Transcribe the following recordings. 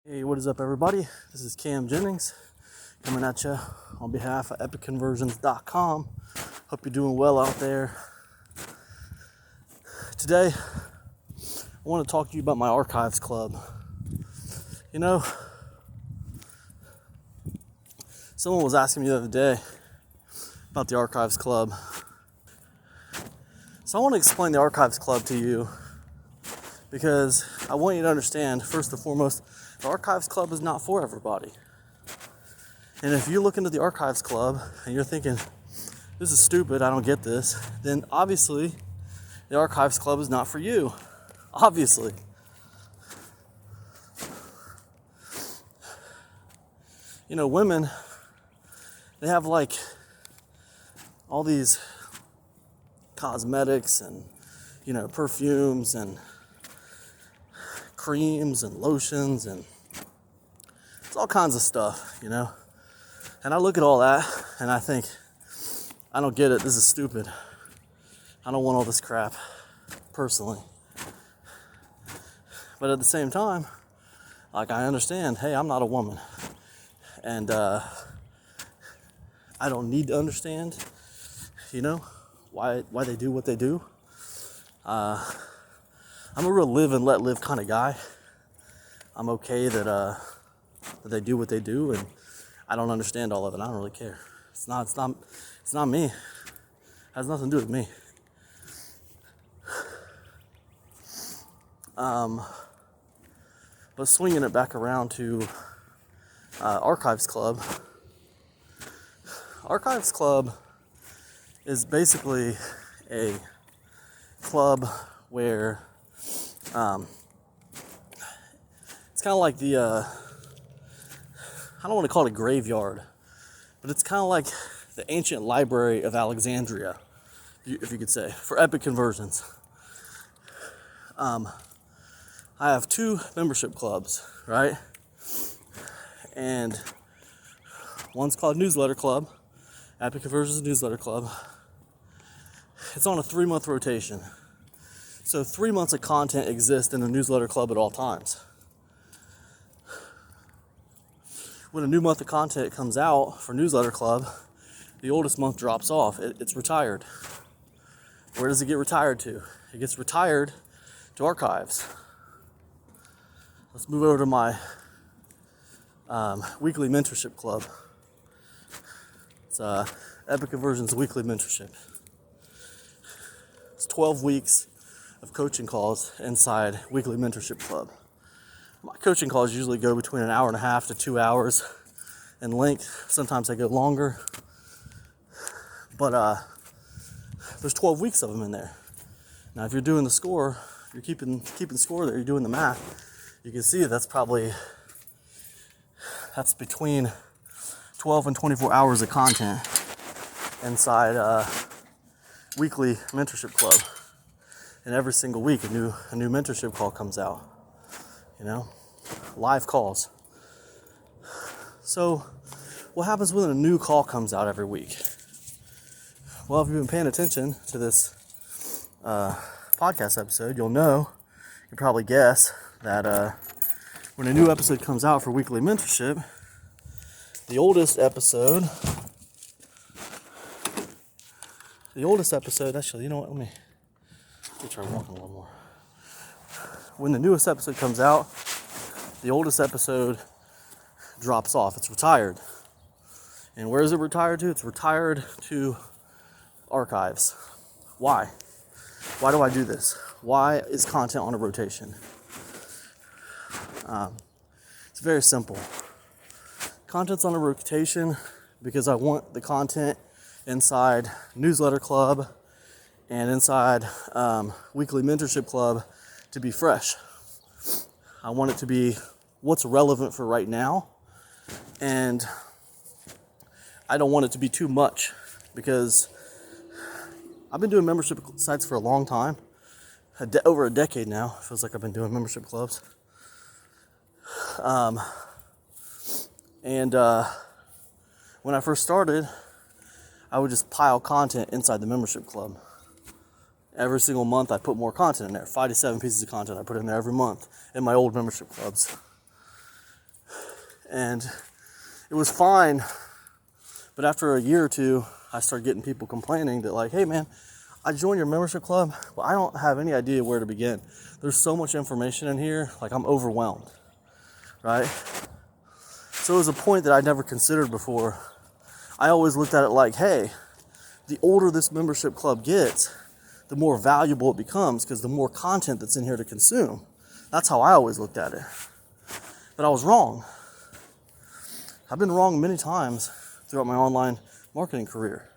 Hey, what is up, everybody? This is Cam Jennings coming at you on behalf of EpicConversions.com. Hope you're doing well out there. Today, I want to talk to you about my Archives Club. You know, someone was asking me the other day about the Archives Club. So I want to explain the Archives Club to you because I want you to understand, first and foremost, the Archives Club is not for everybody. And if you look into the Archives Club and you're thinking, this is stupid, I don't get this, then obviously the Archives Club is not for you. Obviously. You know, women, they have like all these cosmetics and, you know, perfumes and creams and lotions and it's all kinds of stuff, you know. And I look at all that and I think, I don't get it, this is stupid. I don't want all this crap, personally. But at the same time, like, I understand, hey, I'm not a woman. And I don't need to understand, you know, why they do what they do. I'm a real live and let live kind of guy. I'm okay that they do what they do, and I don't understand all of it. I don't really care. It's not me. It has nothing to do with me. But swinging it back around to Archives Club. Archives Club is basically a club where it's kind of like the I don't want to call it a graveyard, but it's kind of like the ancient library of Alexandria, if you could say, for Epic Conversions. I have 2 membership clubs, right? And one's called Newsletter Club, Epic Conversions Newsletter Club. It's on a 3-month rotation. So 3 months of content exist in the Newsletter Club at all times. When a new month of content comes out for Newsletter Club, the oldest month drops off. It's retired. Where does it get retired to? It gets retired to Archives. Let's move over to my weekly mentorship club. It's Epic Conversions Weekly Mentorship. It's 12 weeks of coaching calls inside Weekly Mentorship Club. My coaching calls usually go between an hour and a half to 2 hours in length. Sometimes they go longer. But there's 12 weeks of them in there. Now, if you're doing the score, if you're keeping score there, you're doing the math, you can see that's between 12 and 24 hours of content inside Weekly Mentorship Club. And every single week a new mentorship call comes out. You know, live calls. So what happens when a new call comes out every week? Well, if you've been paying attention to this podcast episode, you'll probably guess that when a new episode comes out for Weekly Mentorship, the oldest episode, actually, you know what, let me try walking a little more. When the newest episode comes out, the oldest episode drops off. It's retired. And where is it retired to? It's retired to Archives. Why? Why do I do this? Why is content on a rotation? It's very simple. Content's on a rotation because I want the content inside Newsletter Club and inside Weekly Mentorship Club to be fresh. I want it to be what's relevant for right now, and I don't want it to be too much because I've been doing membership sites for a long time, over a decade now. It feels like I've been doing membership clubs. When I first started, I would just pile content inside the membership club. Every single month I put more content in there, 5 to 7 pieces of content I put in there every month in my old membership clubs. And it was fine, but after a year or two, I started getting people complaining that like, hey man, I joined your membership club, but I don't have any idea where to begin. There's so much information in here, like I'm overwhelmed, right? So it was a point that I never considered before. I always looked at it like, hey, the older this membership club gets, the more valuable it becomes because the more content that's in here to consume. That's how I always looked at it. But I was wrong. I've been wrong many times throughout my online marketing career.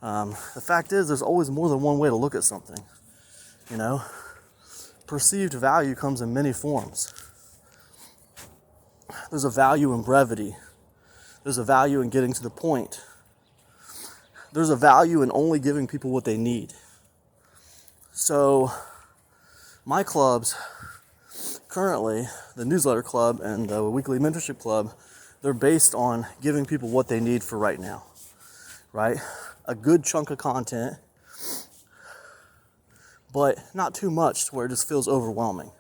The fact is, there's always more than one way to look at something. You know, perceived value comes in many forms. There's a value in brevity. There's a value in getting to the point. There's a value in only giving people what they need. So, my clubs, currently, the newsletter club and the weekly mentorship club, they're based on giving people what they need for right now, right? A good chunk of content, but not too much to where it just feels overwhelming,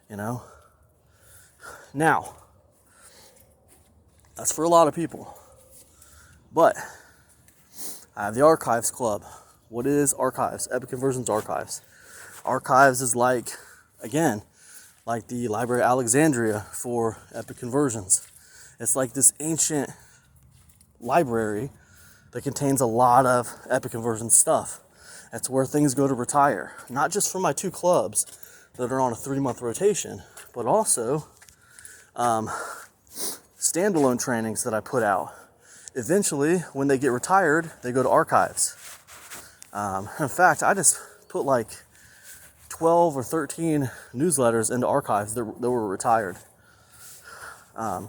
you know? Now, that's for a lot of people, but I have the Archives Club. What is Archives? Epic Conversions Archives. Archives is like, again, like the Library of Alexandria for Epic Conversions. It's like this ancient library that contains a lot of Epic Conversion stuff. That's where things go to retire. Not just for my 2 clubs that are on a 3-month rotation, but also standalone trainings that I put out. Eventually, when they get retired, they go to Archives. In fact, I just put like 12 or 13 newsletters into Archives that were retired.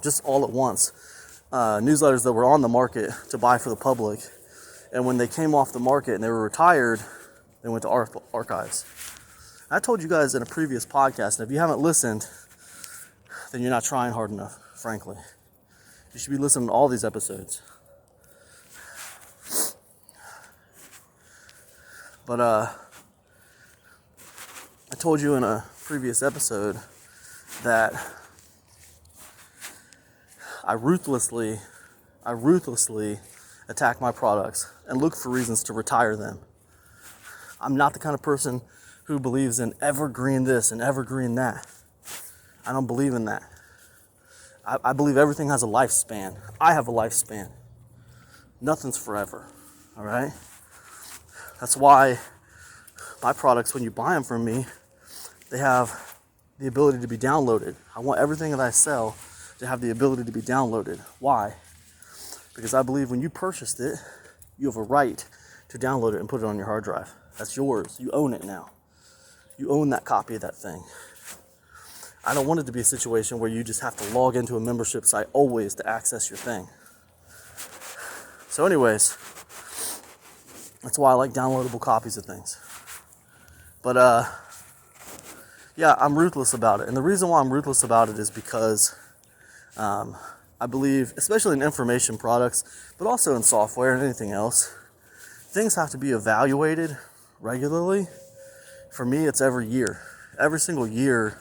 Just all at once. Newsletters that were on the market to buy for the public. And when they came off the market and they were retired, they went to Archives. I told you guys in a previous podcast, and if you haven't listened, then you're not trying hard enough, frankly. You should be listening to all these episodes. But I told you in a previous episode that I ruthlessly attack my products and look for reasons to retire them. I'm not the kind of person who believes in evergreen this and evergreen that. I don't believe in that. I believe everything has a lifespan. I have a lifespan. Nothing's forever, all right? That's why my products, when you buy them from me, they have the ability to be downloaded. I want everything that I sell to have the ability to be downloaded. Why? Because I believe when you purchased it, you have a right to download it and put it on your hard drive. That's yours. You own it now. You own that copy of that thing. I don't want it to be a situation where you just have to log into a membership site always to access your thing. So anyways, that's why I like downloadable copies of things. But yeah, I'm ruthless about it. And the reason why I'm ruthless about it is because I believe, especially in information products, but also in software and anything else, things have to be evaluated regularly. For me, it's every year. Every single year,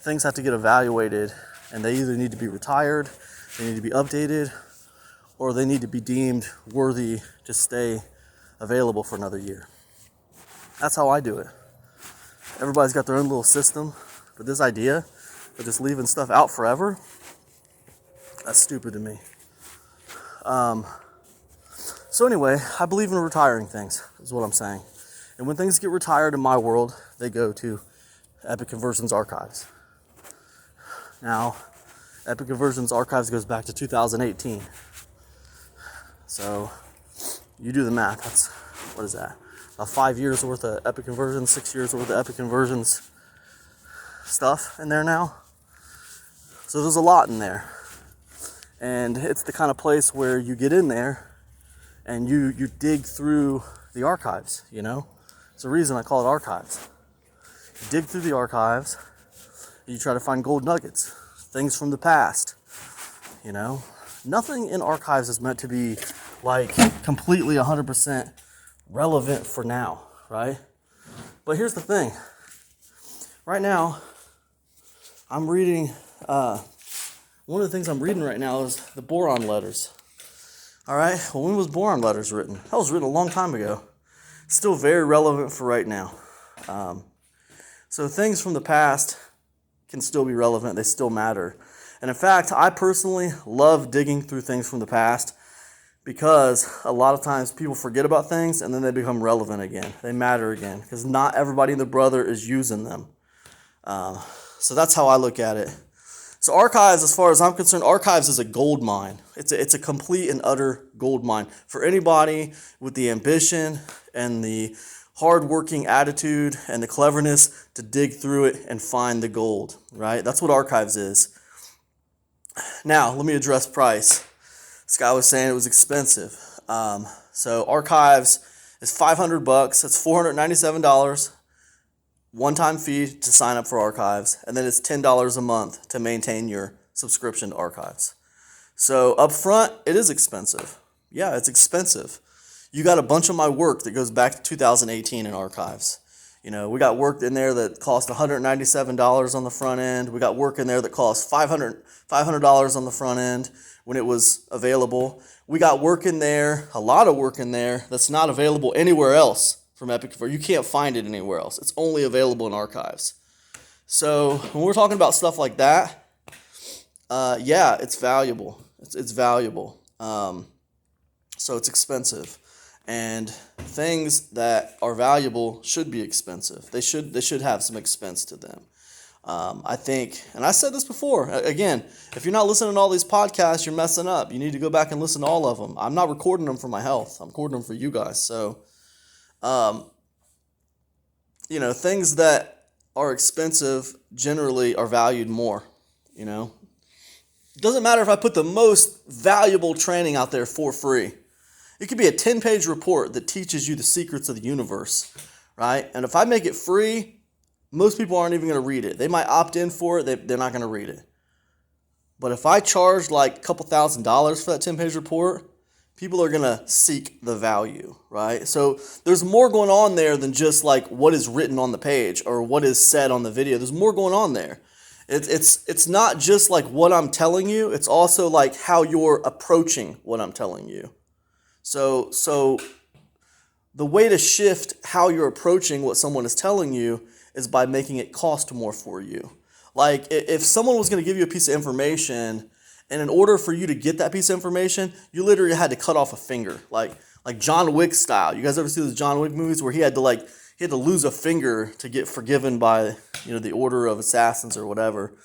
things have to get evaluated, and they either need to be retired, they need to be updated, or they need to be deemed worthy to stay available for another year. That's how I do it. Everybody's got their own little system, but this idea of just leaving stuff out forever, that's stupid to me. So anyway, I believe in retiring things, is what I'm saying. And when things get retired in my world, they go to Epic Conversions Archives. Now, Epic Conversions Archives goes back to 2018. So, you do the math. That's, what is that? About 5 years worth of Epic Conversions, 6 years worth of Epic Conversions stuff in there now. So there's a lot in there. And it's the kind of place where you get in there and you dig through the archives, you know? It's the reason I call it archives. You dig through the archives, you try to find gold nuggets, things from the past, you know? Nothing in archives is meant to be like completely 100% relevant for now, right? But here's the thing. Right now, I'm reading One of the things I'm reading right now is the Boron Letters. All right, well, when was Boron Letters written? That was written a long time ago. Still very relevant for right now. So things from the past can still be relevant. They still matter. And in fact, I personally love digging through things from the past because a lot of times people forget about things and then they become relevant again. They matter again because not everybody and their brother is using them. So that's how I look at it. So archives, as far as I'm concerned, archives is a gold mine. It's a complete and utter gold mine for anybody with the ambition and the hard-working attitude and the cleverness to dig through it and find the gold, right? That's what archives is. Now, let me address price. This guy was saying it was expensive. So archives is $500. That's $497. One-time fee to sign up for archives, and then it's $10 a month to maintain your subscription to archives. So up front, it is expensive. Yeah, it's expensive. You got a bunch of my work that goes back to 2018 in archives. You know, we got work in there that cost $197 on the front end. We got work in there that cost $500 on the front end when it was available. We got work in there, a lot of work in there, that's not available anywhere else from Epicver. You can't find it anywhere else. It's only available in archives. So when we're talking about stuff like that, yeah, it's valuable. It's valuable. So it's expensive. And things that are valuable should be expensive. They should have some expense to them. I think, and I said this before, again, if you're not listening to all these podcasts, you're messing up. You need to go back and listen to all of them. I'm not recording them for my health. I'm recording them for you guys. So, you know, things that are expensive generally are valued more, you know. It doesn't matter if I put the most valuable training out there for free. It could be a 10-page report that teaches you the secrets of the universe, right? And if I make it free, most people aren't even going to read it. They might opt in for it. They're not going to read it. But if I charge like a couple $1,000s for that 10-page report, people are going to seek the value, right? So there's more going on there than just like what is written on the page or what is said on the video. There's more going on there. It's not just like what I'm telling you. It's also like how you're approaching what I'm telling you. So the way to shift how you're approaching what someone is telling you is by making it cost more for you. Like if someone was going to give you a piece of information, and in order for you to get that piece of information, you literally had to cut off a finger, like John Wick style. You guys ever see those John Wick movies where he had to lose a finger to get forgiven by, you know, the Order of Assassins or whatever.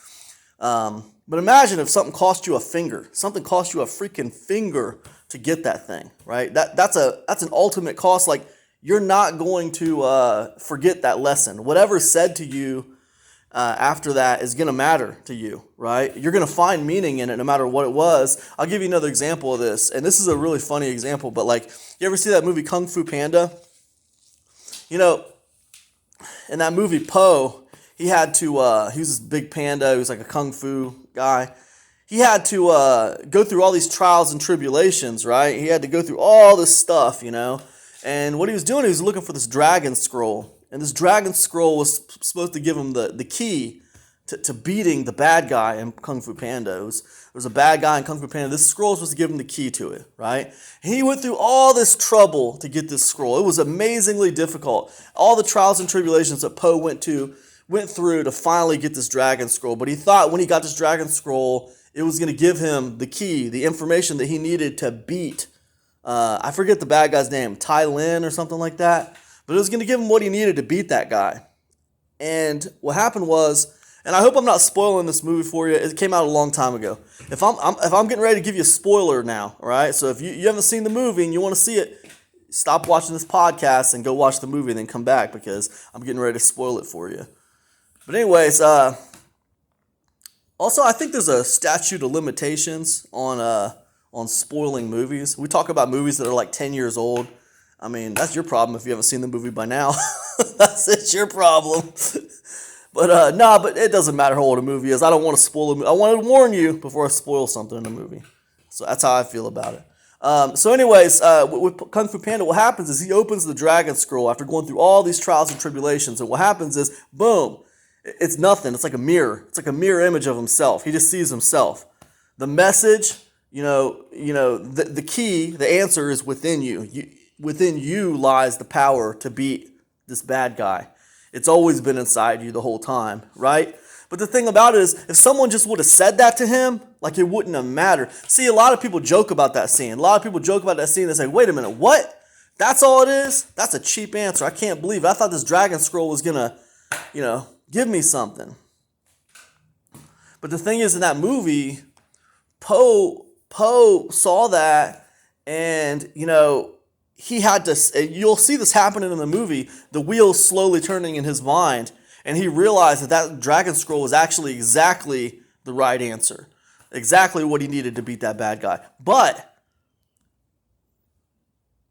But imagine if something cost you a finger, something cost you a freaking finger to get that thing, right? That's an ultimate cost. Like you're not going to forget that lesson. Whatever's said to you after that is going to matter to you, right? You're going to find meaning in it no matter what it was. I'll give you another example of this, and this is a really funny example, but like, you ever see that movie Kung Fu Panda? You know, in that movie, Po, he had to, he was this big panda, he was like a Kung Fu guy. He had to go through all these trials and tribulations, right? He had to go through all this stuff, you know? And what he was doing, he was looking for this dragon scroll. And this dragon scroll was supposed to give him the key to beating the bad guy in Kung Fu Panda. There was a bad guy in Kung Fu Panda. This scroll was supposed to give him the key to it, right? And he went through all this trouble to get this scroll. It was amazingly difficult. All the trials and tribulations that Po went through to finally get this dragon scroll. But he thought when he got this dragon scroll, it was going to give him the key, the information that he needed to beat, I forget the bad guy's name, Tai Lin or something like that. But it was going to give him what he needed to beat that guy. And what happened was, and I hope I'm not spoiling this movie for you. It came out a long time ago. If I'm getting ready to give you a spoiler now, all right? So if you haven't seen the movie and you want to see it, stop watching this podcast and go watch the movie and then come back because I'm getting ready to spoil it for you. But anyways, also I think there's a statute of limitations on spoiling movies. We talk about movies that are like 10 years old. I mean, that's your problem if you haven't seen the movie by now. It's your problem. But but it doesn't matter how old a movie is. I don't want to spoil a movie. I want to warn you before I spoil something in a movie. So that's how I feel about it. So anyways, with Kung Fu Panda, what happens is he opens the Dragon Scroll after going through all these trials and tribulations. And what happens is, boom, it's nothing. It's like a mirror. It's like a mirror image of himself. He just sees himself. The message, the key, the answer is within you. Within you lies the power to beat this bad guy. It's always been inside you the whole time, right? But the thing about it is, if someone just would have said that to him, like it wouldn't have mattered. See, a lot of people joke about that scene. A lot of people joke about that scene and say, wait a minute, what? That's all it is? That's a cheap answer. I can't believe it. I thought this dragon scroll was going to, give me something. But the thing is, in that movie, Poe saw that, and, he had to, you'll see this happening in the movie, the wheels slowly turning in his mind, and he realized that dragon scroll was actually exactly the right answer. Exactly what he needed to beat that bad guy. But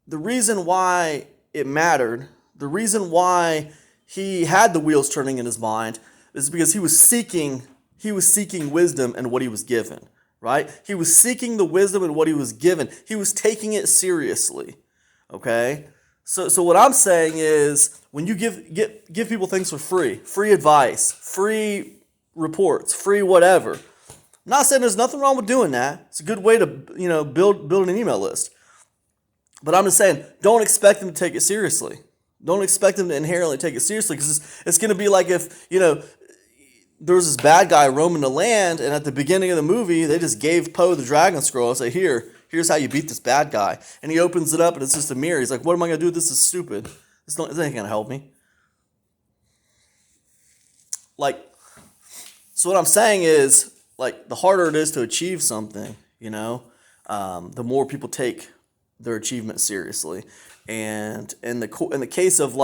the reason why it mattered, the reason why he had the wheels turning in his mind, is because he was seeking wisdom in what he was given, right? He was seeking the wisdom in what he was given. He was taking it seriously, okay? So what I'm saying is, when you give people things for free advice, free reports, free whatever. I'm not saying there's nothing wrong with doing that. It's a good way to build an email list. But I'm just saying, don't expect them to take it seriously. Don't expect them to inherently take it seriously, because it's going to be like if there was this bad guy roaming the land, and at the beginning of the movie they just gave Poe the dragon scroll and say, here's how you beat this bad guy. And he opens it up and it's just a mirror. He's like, what am I going to do? This is stupid. This ain't going to help me. So what I'm saying is, the harder it is to achieve something, the more people take their achievement seriously. And in the case of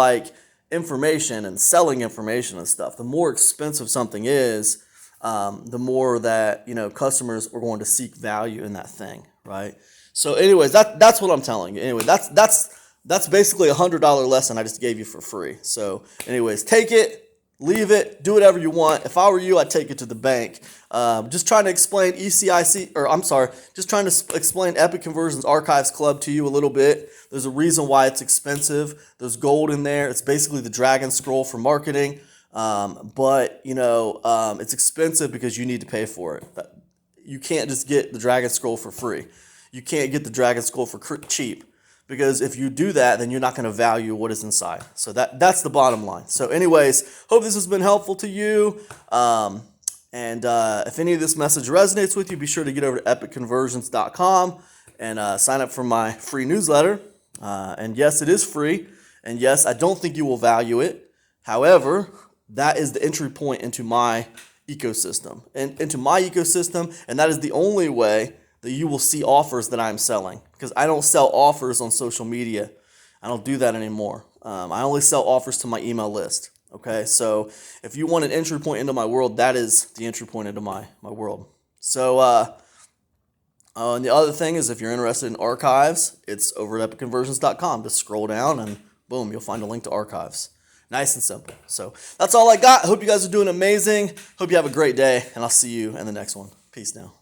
information and selling information and stuff, the more expensive something is, the more that customers are going to seek value in that thing, right? So anyways, that's what I'm telling you. Anyway, that's basically $100 lesson I just gave you for free. So anyways, take it, leave it, do whatever you want. If I were you, I'd take it to the bank. Just trying to explain just trying to explain Epic Conversions Archives Club to you a little bit. There's a reason why it's expensive. There's gold in there. It's basically the dragon scroll for marketing. But it's expensive because you need to pay for it. You can't just get the dragon scroll for free. You can't get the dragon scroll for cheap, because if you do that, then you're not going to value what is inside. So that's the bottom line. So anyways, hope this has been helpful to you. And if any of this message resonates with you, be sure to get over to epicconversions.com and sign up for my free newsletter. And yes, it is free. And yes, I don't think you will value it. However, that is the entry point into my ecosystem. And that is the only way that you will see offers that I'm selling, because I don't sell offers on social media. I don't do that anymore. I only sell offers to my email list. Okay, so if you want an entry point into my world, that is the entry point into my world. So and the other thing is, if you're interested in archives, it's over at epicconversions.com. Just scroll down and boom, you'll find a link to archives. Nice and simple. So that's all I got. Hope you guys are doing amazing. Hope you have a great day, and I'll see you in the next one. Peace now.